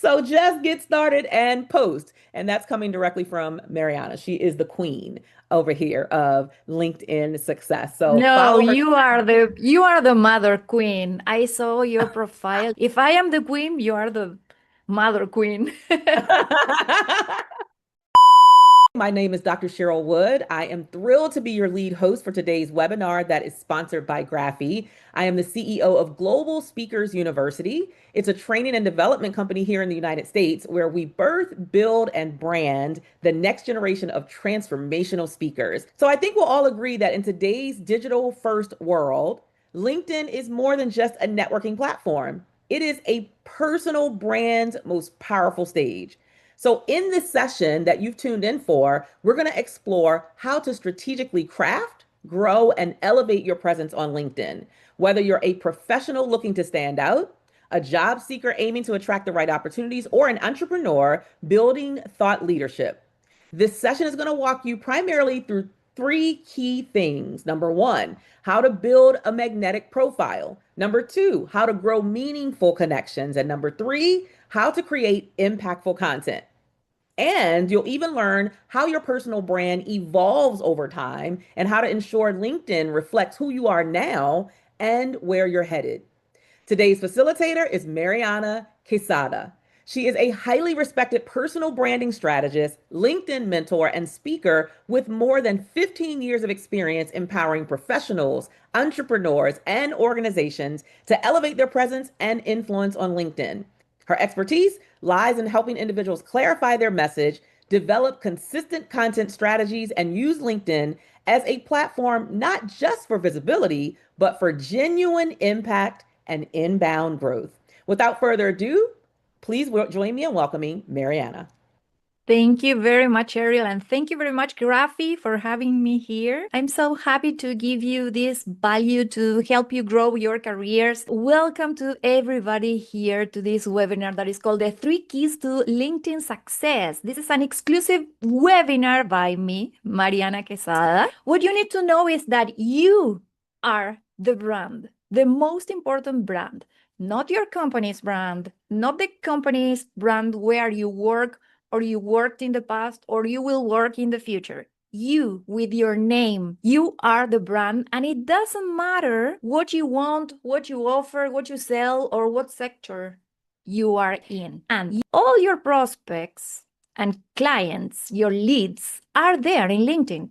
So just get started and post. And that's coming directly from Mariana. She is the queen over here of LinkedIn success. So No, follow her. you are the mother queen. I saw your profile. If I am the queen, you are the mother queen. My name is Dr. Cheryl Wood. I am thrilled to be your lead host for today's webinar that is sponsored by Graphy. I am the CEO of Global Speakers University. It's a training and development company here in the United States where we birth, build, and brand the next generation of transformational speakers. So I think we'll all agree that in today's digital first world, LinkedIn is more than just a networking platform. It is a personal brand's most powerful stage. So, in this session that you've tuned in for, we're going to explore how to strategically craft, grow, and elevate your presence on LinkedIn. Whether you're a professional looking to stand out, a job seeker aiming to attract the right opportunities, or an entrepreneur building thought leadership. This session is going to walk you primarily through three key things. Number one, how to build a magnetic profile. Number two, how to grow meaningful connections. And number three, how to create impactful content. And you'll even learn how your personal brand evolves over time and how to ensure LinkedIn reflects who you are now and where you're headed. Today's facilitator is Mariana Quesada. She is a highly respected personal branding strategist, LinkedIn mentor, and speaker with more than 15 years of experience empowering professionals, entrepreneurs, and organizations to elevate their presence and influence on LinkedIn. Her expertise lies in helping individuals clarify their message, develop consistent content strategies, and use LinkedIn as a platform not just for visibility, but for genuine impact and inbound growth. Without further ado, please join me in welcoming Mariana. Thank you very much, Ariel, and thank you very much, Graphy, for having me here. I'm so happy to give you this value to help you grow your careers. Welcome to everybody here to this webinar that is called The Three Keys to LinkedIn Success. This is an exclusive webinar by me, Mariana Quesada. What you need to know is that you are the brand, the most important brand, not your company's brand, not the company's brand where you work or you worked in the past, or you will work in the future. You, with your name, you are the brand, and it doesn't matter what you want, what you offer, what you sell, or what sector you are in. And all your prospects and clients, your leads, are there in LinkedIn.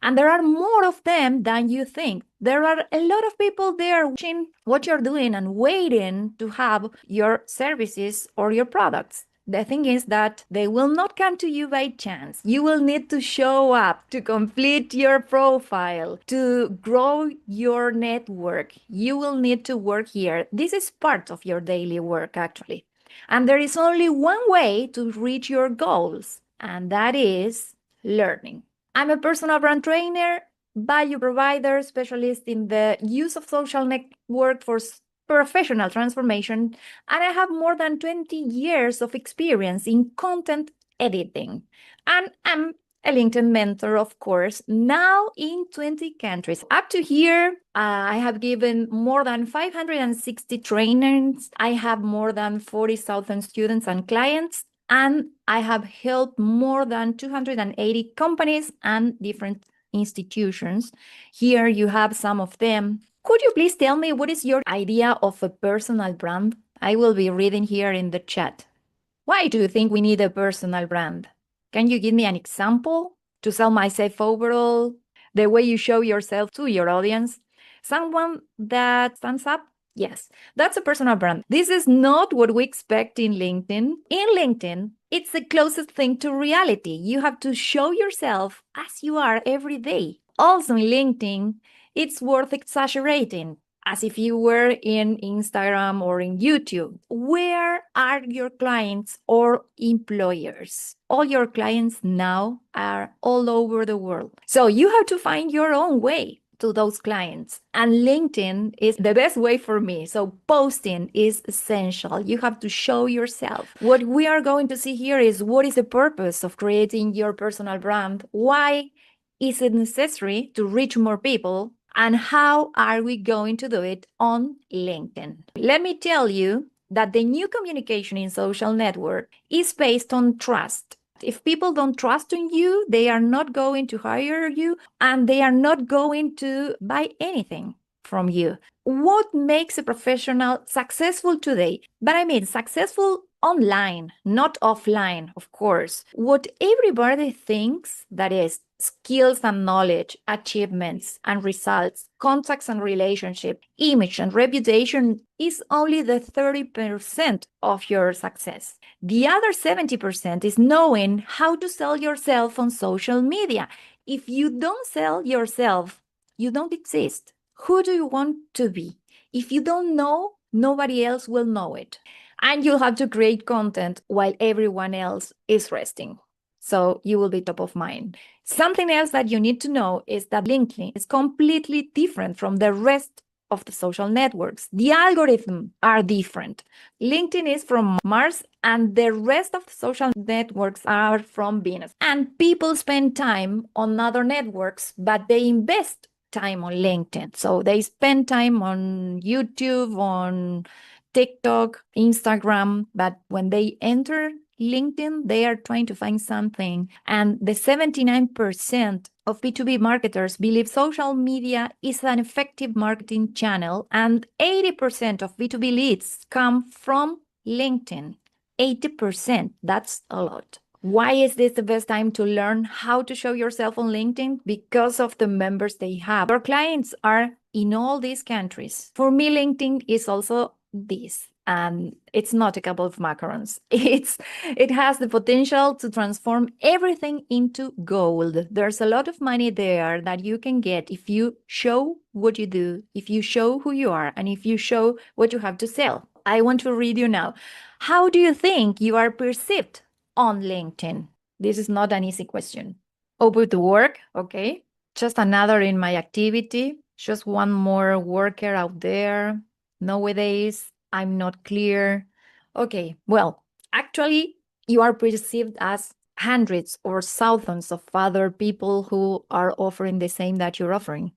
And there are more of them than you think. There are a lot of people there watching what you're doing and waiting to have your services or your products. The thing is that they will not come to you by chance. You will need to show up to complete your profile, to grow your network. You will need to work here. This is part of your daily work, actually. And there is only one way to reach your goals, and that is learning. I'm a personal brand trainer, value provider, specialist in the use of social network for professional transformation, and I have more than 20 years of experience in content editing. And I'm a LinkedIn mentor, of course, now in 20 countries. Up to here, I have given more than 560 trainings. I have more than 40,000 students and clients, and I have helped more than 280 companies and different institutions. Here you have some of them. Could you please tell me what is your idea of a personal brand? I will be reading here in the chat. Why do you think we need a personal brand? Can you give me an example to sell myself overall? The way you show yourself to your audience? Someone that stands up? Yes, that's a personal brand. This is not what we expect in LinkedIn. In LinkedIn, it's the closest thing to reality. You have to show yourself as you are every day. Also in LinkedIn, it's worth exaggerating as if you were in Instagram or in YouTube. Where are your clients or employers? All your clients now are all over the world. So you have to find your own way to those clients. And LinkedIn is the best way for me. So posting is essential. You have to show yourself. What we are going to see here is what is the purpose of creating your personal brand? Why is it necessary to reach more people? And how are we going to do it on LinkedIn? Let me tell you that the new communication in social network is based on trust. If people don't trust in you, they are not going to hire you and they are not going to buy anything from you. What makes a professional successful today? But I mean, successful online, not offline, of course. What everybody thinks that is skills and knowledge, achievements and results, contacts and relationship, image and reputation is only the 30% of your success. The other 70% is knowing how to sell yourself on social media. If you don't sell yourself, you don't exist. Who do you want to be? If you don't know, nobody else will know it. And you'll have to create content while everyone else is resting. So you will be top of mind. Something else that you need to know is that LinkedIn is completely different from the rest of the social networks. The algorithms are different. LinkedIn is from Mars and the rest of the social networks are from Venus. And people spend time on other networks, but they invest time on LinkedIn. So they spend time on YouTube, on TikTok, Instagram, but when they enter LinkedIn, they are trying to find something. And the 79% of B2B marketers believe social media is an effective marketing channel, and 80% of B2B leads come from LinkedIn. 80%, that's a lot. Why is this the best time to learn how to show yourself on LinkedIn? Because of the members they have. Our clients are in all these countries. For me, LinkedIn is also this. And it's not a cup of macarons. It has the potential to transform everything into gold. There's a lot of money there that you can get if you show what you do, if you show who you are, and if you show what you have to sell. I want to read you now. How do you think you are perceived on LinkedIn? This is not an easy question. Open to work, okay? Just another in my activity. Just one more worker out there. Nowadays, I'm not clear. Okay, well, actually, you are perceived as hundreds or thousands of other people who are offering the same that you're offering.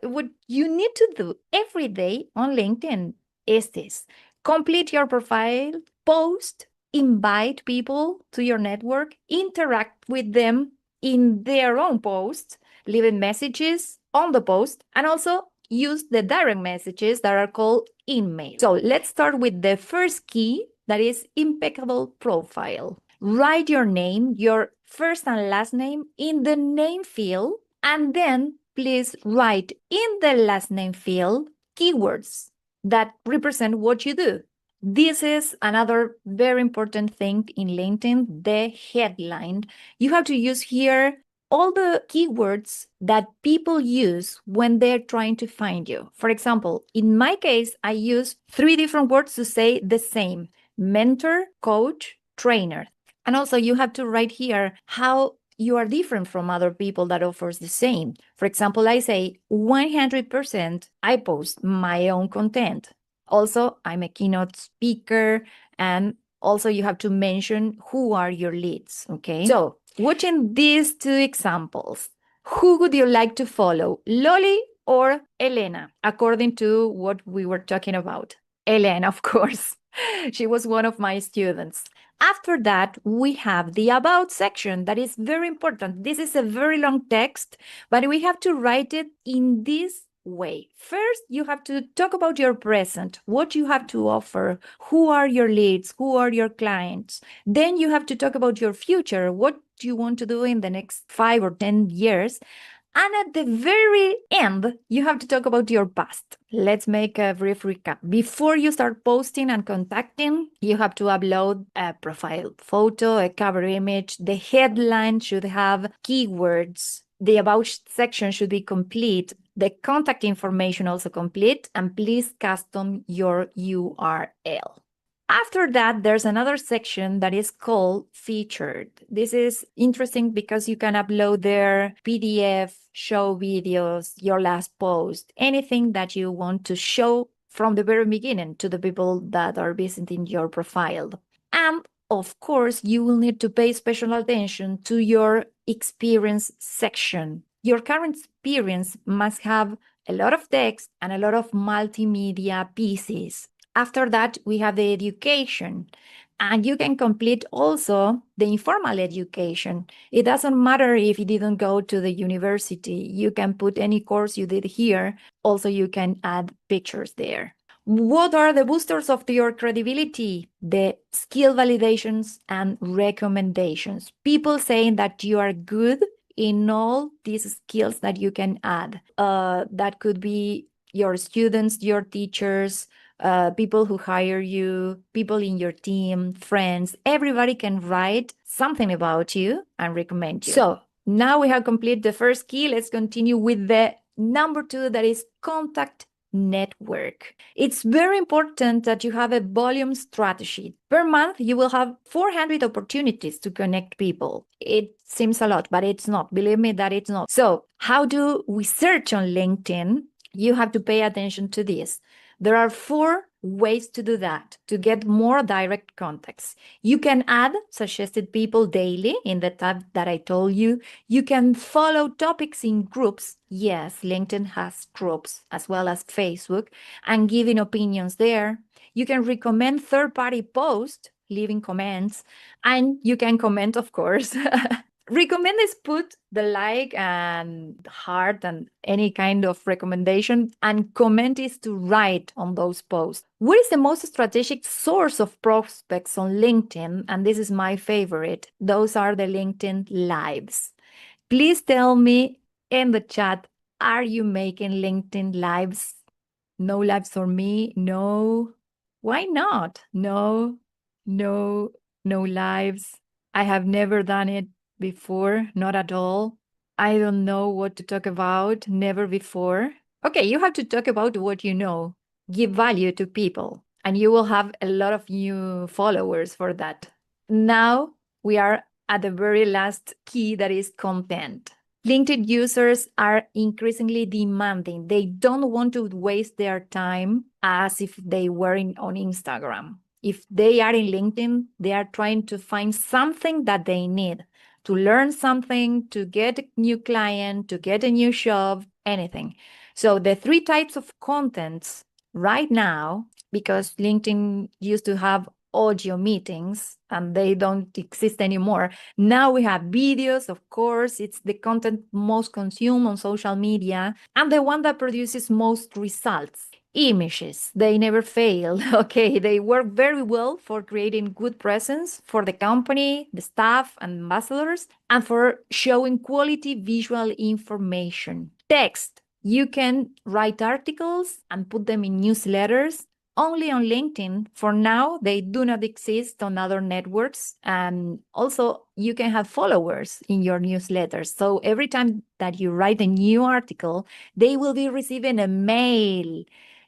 What you need to do every day on LinkedIn is this: complete your profile, post, invite people to your network, interact with them in their own posts, leaving messages on the post, and also use the direct messages that are called email. So let's start with the first key, that is impeccable profile. Write your name, your first and last name in the name field, and then please write in the last name field keywords that represent what you do. This is another very important thing in LinkedIn, the headline. You have to use here all the keywords that people use when they're trying to find you. For example, in my case, I use 3 different words to say the same: mentor, coach, trainer. And also you have to write here how you are different from other people that offers the same. For example, I say 100% I post my own content. Also, I'm a keynote speaker, and also you have to mention who are your leads, okay? So, watching these 2 examples, who would you like to follow, Loli or Elena, according to what we were talking about? Elena, of course. She was one of my students. After that, we have the about section that is very important. This is a very long text, but we have to write it in this way. First, you have to talk about your present, what you have to offer, who are your leads, who are your clients. Then you have to talk about your future, what do you want to do in the next 5 or 10 years. And at the very end, you have to talk about your past. Let's make a brief recap. Before you start posting and contacting, you have to upload a profile photo, a cover image. The headline should have keywords. The about section should be complete. The contact information also complete. And please custom your URL. After that, there's another section that is called featured. This is interesting because you can upload their PDF, show videos, your last post, anything that you want to show from the very beginning to the people that are visiting your profile. And of course, you will need to pay special attention to your experience section. Your current experience must have a lot of text and a lot of multimedia pieces. After that, we have the education. And you can complete also the informal education. It doesn't matter if you didn't go to the university. You can put any course you did here. Also, you can add pictures there. What are the boosters of your credibility? The skill validations and recommendations. People saying that you are good in all these skills that you can add. That could be your students, your teachers, people who hire you, people in your team, friends. Everybody can write something about you and recommend you. So now we have completed the first key. Let's continue with the number 2, that is contact network. It's very important that you have a volume strategy. Per month, you will have 400 opportunities to connect people. It seems a lot, but it's not. Believe me that it's not. So how do we search on LinkedIn? You have to pay attention to this. There are 4 ways to do that, to get more direct contacts. You can add suggested people daily in the tab that I told you. You can follow topics in groups. Yes, LinkedIn has groups as well as Facebook, and giving opinions there. You can recommend third-party posts, leaving comments, and you can comment, of course. Recommend is put the like and heart and any kind of recommendation, and comment is to write on those posts. What is the most strategic source of prospects on LinkedIn? And this is my favorite. Those are the LinkedIn lives. Please tell me in the chat, are you making LinkedIn lives? No lives for me? No. Why not? No, no, no lives. I have never done it before, not at all. I don't know what to talk about, never before. Okay, you have to talk about what you know. Give value to people, and you will have a lot of new followers for that. Now we are at the very last key, that is content. LinkedIn users are increasingly demanding. They don't want to waste their time as if they were on Instagram. If they are in LinkedIn, they are trying to find something that they need, to learn something, to get a new client, to get a new job, anything. So the 3 types of contents right now, because LinkedIn used to have audio meetings and they don't exist anymore. Now we have videos, of course. It's the content most consumed on social media and the one that produces most results. Images, they never fail. Okay, they work very well for creating good presence for the company, the staff, and ambassadors, and for showing quality visual information. Text, you can write articles and put them in newsletters only on LinkedIn. For now, they do not exist on other networks. And also, you can have followers in your newsletters. So every time that you write a new article, they will be receiving a mail.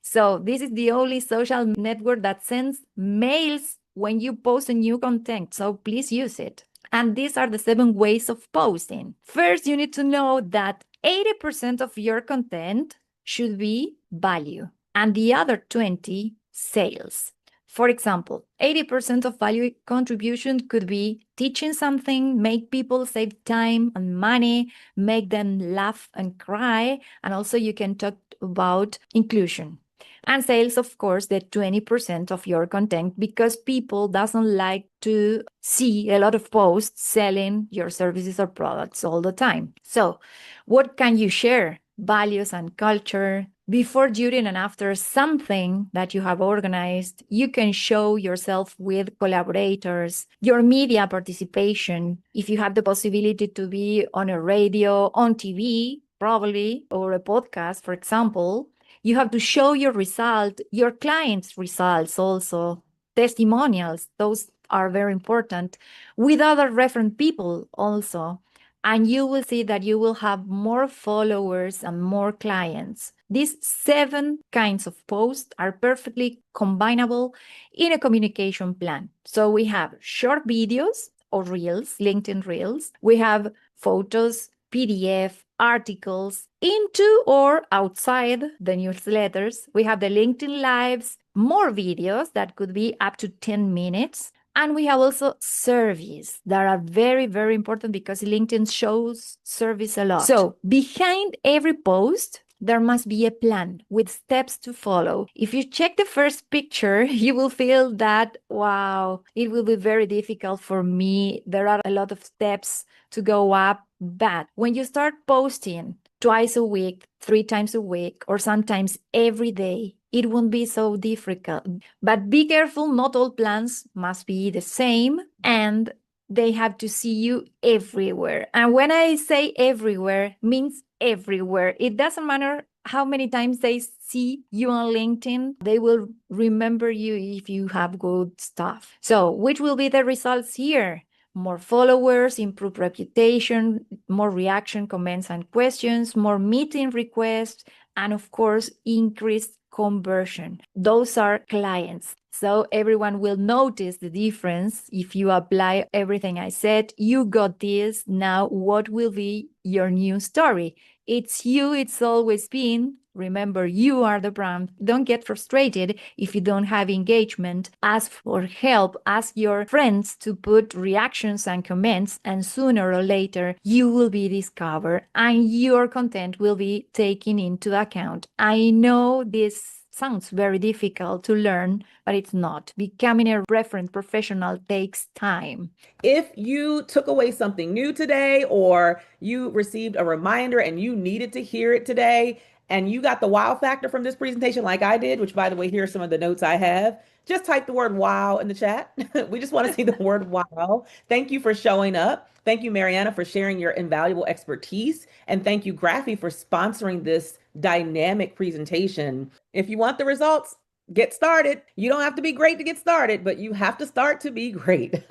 So this is the only social network that sends mails when you post a new content. So please use it. And these are the 7 ways of posting. First, you need to know that 80% of your content should be value, and the other 20 sales. For example, 80% of value contribution could be teaching something, make people save time and money, make them laugh and cry, and also you can talk about inclusion. And sales, of course, the 20% of your content, because people doesn't like to see a lot of posts selling your services or products all the time. So what can you share? Values and culture. Before, during, and after something that you have organized, you can show yourself with collaborators, your media participation. If you have the possibility to be on a radio, on TV, probably, or a podcast, for example, you have to show your result, your clients' results also, testimonials. Those are very important, with other referent people also. And you will see that you will have more followers and more clients. These 7 kinds of posts are perfectly combinable in a communication plan. So we have short videos or reels, LinkedIn reels. We have photos, PDF, articles, into or outside the newsletters. We have the LinkedIn Lives, more videos that could be up to 10 minutes. And we have also surveys that are very, very important because LinkedIn shows surveys a lot. So behind every post, there must be a plan with steps to follow. If you check the first picture, you will feel that, wow, it will be very difficult for me. There are a lot of steps to go up. But when you start posting twice a week, 3 times a week, or sometimes every day, it won't be so difficult. But be careful, not all plans must be the same, and they have to see you everywhere. And when I say everywhere, means everywhere. It doesn't matter how many times they see you on LinkedIn, they will remember you if you have good stuff. So, which will be the results here? More followers, improved reputation, more reaction, comments, and questions, more meeting requests, and of course, increased conversion. Those are clients. So everyone will notice the difference if you apply everything I said. You got this. Now, what will be your new story? It's you, it's always been. Remember, you are the brand. Don't get frustrated if you don't have engagement. Ask for help. Ask your friends to put reactions and comments, and sooner or later, you will be discovered and your content will be taken into account. I know this sounds very difficult to learn, but it's not. Becoming a reference professional takes time. If you took away something new today, or you received a reminder and you needed to hear it today, and you got the wow factor from this presentation, like I did, which by the way, here are some of the notes I have. Just type the word wow in the chat. We just want to see the word wow. Thank you for showing up. Thank you, Mariana, for sharing your invaluable expertise. And thank you, Graphy, for sponsoring this dynamic presentation. If you want the results, get started. You don't have to be great to get started, but you have to start to be great.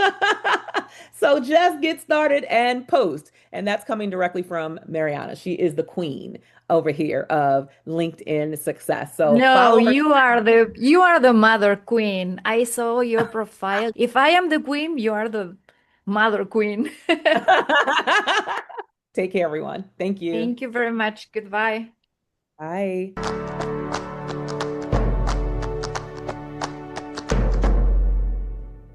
So just get started and post. And that's coming directly from Mariana. She is the queen over here of LinkedIn success. So No, follow her. you are the mother queen. I saw your profile. If I am the queen, you are the mother queen. Take care, everyone. Thank you. Thank you very much. Goodbye. Bye.